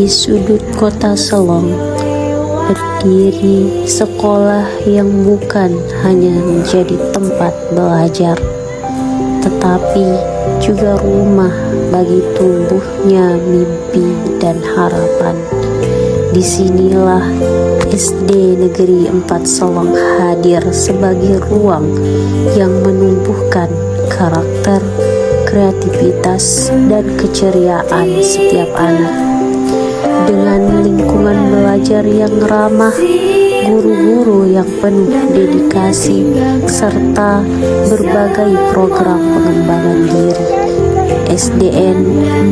sudut kota Selong berdiri sekolah yang bukan hanya menjadi tempat belajar, tetapi juga rumah bagi tumbuhnya mimpi dan harapan. Disinilah SD Negeri 4 Selong hadir sebagai ruang yang menumbuhkan karakter, kreativitas, dan keceriaan setiap anak. Dengan lingkungan belajar yang ramah, guru-guru yang penuh dedikasi, serta berbagai program pengembangan diri, SDN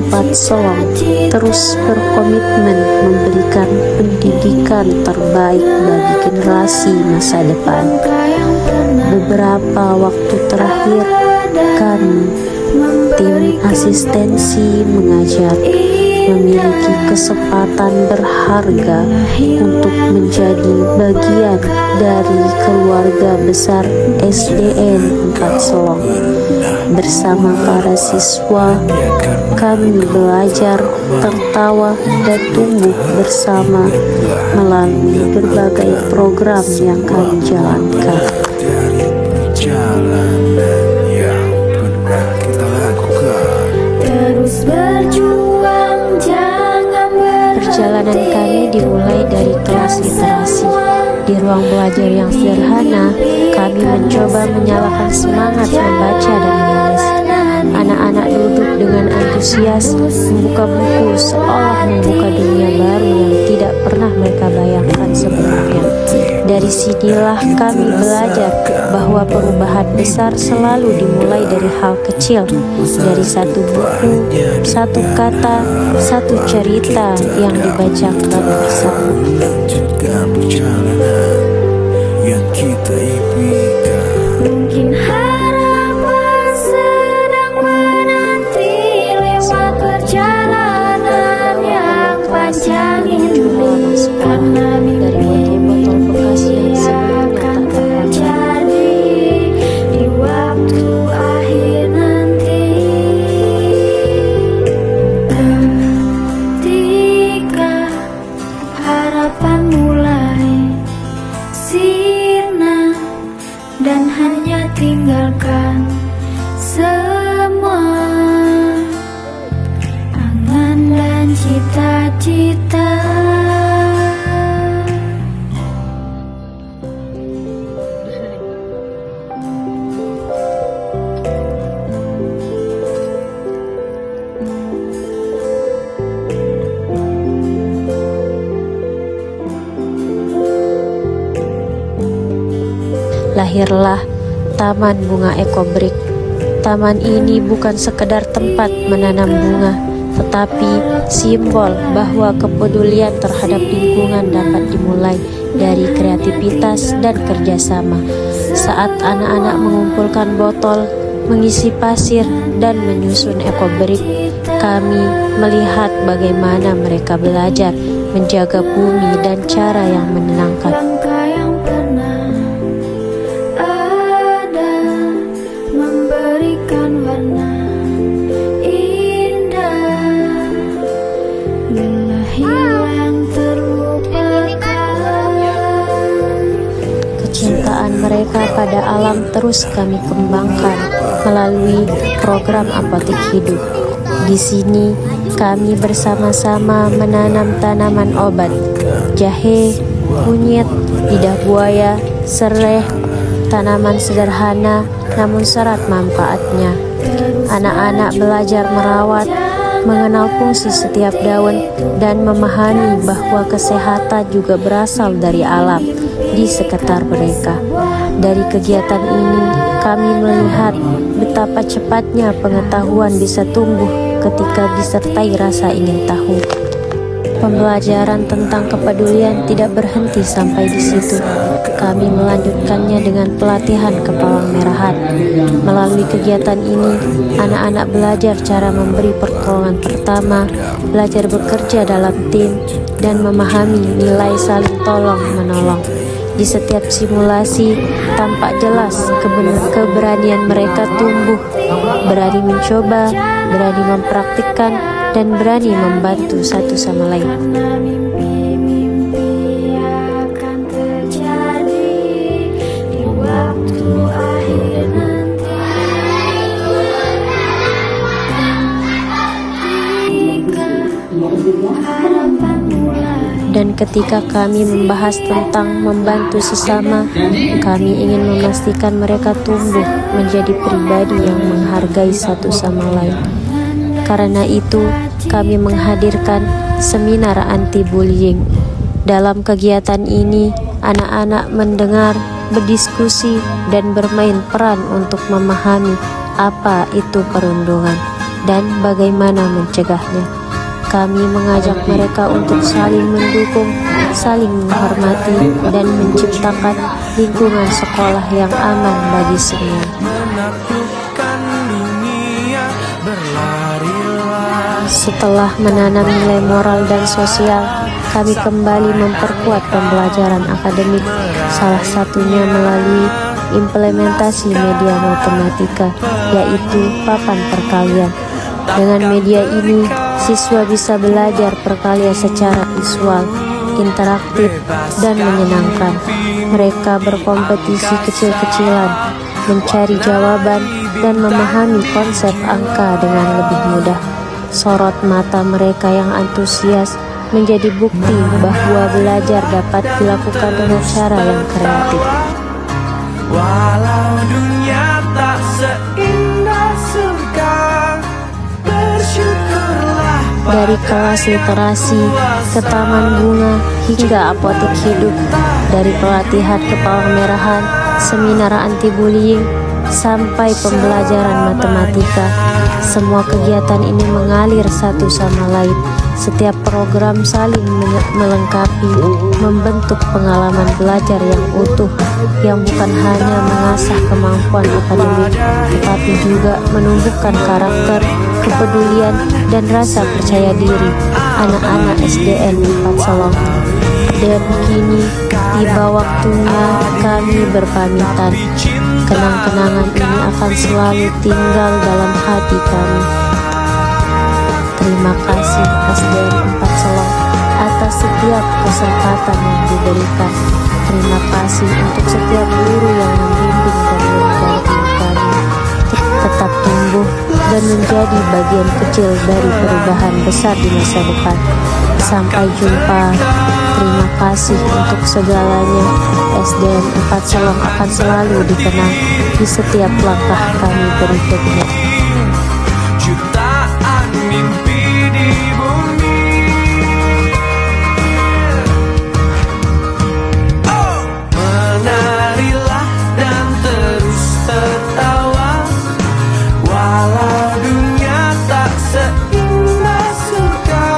4 Selong terus berkomitmen memberikan pendidikan terbaik bagi generasi masa depan. Beberapa waktu terakhir, kami, tim asistensi mengajar, memiliki kesempatan berharga untuk menjadi bagian dari keluarga besar SDN 4 Selong. Bersama para siswa, kami belajar, tertawa, dan tumbuh bersama melalui berbagai program yang kami jalankan. Perjalanan kami dimulai dari kelas literasi. Di ruang belajar yang sederhana, kami mencoba menyalakan semangat membaca dan menulis. Anak-anak duduk dengan antusias, membuka buku seolah membuka dunia baru yang tidak pernah mereka bayangkan sebelumnya. Dari sinilah kami belajar bahwa perubahan besar selalu dimulai dari hal kecil, dari satu buku, satu kata, satu cerita yang dibacakan bersama. Lanjutkan perjalanan yang kita impikan. Mungkin harapan sedang menanti lewat perjalanan yang panjang ini, karena dari botol bekas yang sebelumnya tak terjadi di waktu akhir nanti. Ketika harapan mulai sirna dan hanya tinggalkan semua angan dan cita-cita. Lahirlah Taman Bunga Ekobrik. Taman ini bukan sekedar tempat menanam bunga, tetapi simbol bahwa kepedulian terhadap lingkungan dapat dimulai dari kreativitas dan kerjasama. Saat anak-anak mengumpulkan botol, mengisi pasir, dan menyusun ekobrik, kami melihat bagaimana mereka belajar menjaga bumi dan cara yang menenangkan. Langkah yang pernah ada memberikan warna indah, lelah hilang terlupakan. Kecintaan mereka pada alam terus kami kembangkan melalui program Apotik Hidup. Di sini kami bersama-sama menanam tanaman obat, jahe, kunyit, lidah buaya, serai, tanaman sederhana namun syarat manfaatnya. Anak-anak belajar merawat, mengenal fungsi setiap daun, dan memahami bahwa kesehatan juga berasal dari alam di sekitar mereka. Dari kegiatan ini, kami melihat betapa cepatnya pengetahuan bisa tumbuh ketika disertai rasa ingin tahu. Pembelajaran tentang kepedulian tidak berhenti sampai di situ. Kami melanjutkannya dengan pelatihan kepalang merahan. Melalui kegiatan ini, anak-anak belajar cara memberi pertolongan pertama, belajar bekerja dalam tim, dan memahami nilai saling tolong-menolong. Di setiap simulasi, tampak jelas keberanian mereka tumbuh, berani mencoba, berani mempraktikkan, dan berani membantu satu sama lain. Karena mimpi-mimpi akan terjadi di waktu akhir nanti. Ketika harapan mulai. Dan ketika kami membahas tentang membantu sesama, kami ingin memastikan mereka tumbuh menjadi pribadi yang menghargai satu sama lain. Karena itu, kami menghadirkan seminar anti-bullying. Dalam kegiatan ini, anak-anak mendengar, berdiskusi, dan bermain peran untuk memahami apa itu perundungan dan bagaimana mencegahnya. Kami mengajak mereka untuk saling mendukung, saling menghormati, dan menciptakan lingkungan sekolah yang aman bagi semua. Menaklukkan dunia, berlarilah. Setelah menanam nilai moral dan sosial, kami kembali memperkuat pembelajaran akademik, salah satunya melalui implementasi media matematika, yaitu papan perkalian. Dengan media ini, siswa bisa belajar perkalian secara visual, interaktif, dan menyenangkan. Mereka berkompetisi kecil-kecilan, mencari jawaban, dan memahami konsep angka dengan lebih mudah. Sorot mata mereka yang antusias menjadi bukti bahwa belajar dapat dilakukan dengan cara yang kreatif. Walau dunia tak seindah surga, bersyukurlah. Dari kelas literasi ke taman bunga hingga apotek hidup, dari pelatihan kepala-merahan, seminar anti-bullying, sampai pembelajaran matematika, semua kegiatan ini mengalir satu sama lain. Setiap program saling melengkapi, membentuk pengalaman belajar yang utuh, yang bukan hanya mengasah kemampuan akademik, tetapi juga menumbuhkan karakter, kepedulian, dan rasa percaya diri anak-anak SDN 4 Selong. Dan kini tiba waktunya kami berpamitan. Kenang-kenangan ini akan selalu tinggal dalam hati kami. Terima kasih SDN 4 Selong atas setiap kesempatan yang diberikan. Terima kasih untuk setiap guru yang membimbing dan mendampingi kami. Tetap tumbuh dan menjadi bagian kecil dari perubahan besar di masa depan. Sampai jumpa. Terima kasih untuk segalanya. SDN 4 Selong akan selalu dikenang di setiap langkah kami berikutnya. Jutaan mimpi di bumi. Oh, menarilah dan terus tertawa, walau dunia tak seindah surga.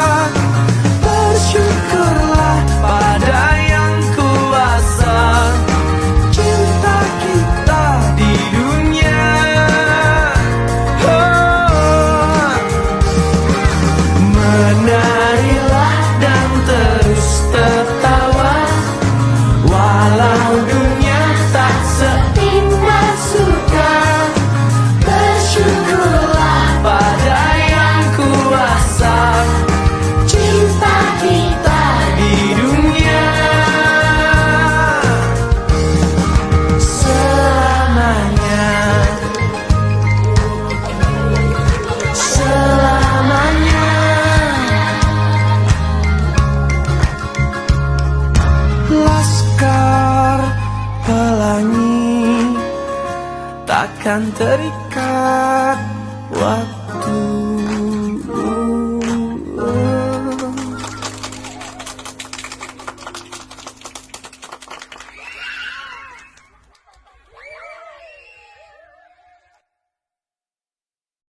Bersyukurlah pada yang kuasa, cinta kita di dunia. Oh, menarilah dan terus tertawa, walau dunia tak seindah surga. Bersyukurlah pada yang kuasa, cinta kita di dunia. Selamanya, selamanya. Laskar Pelangi takkan terikat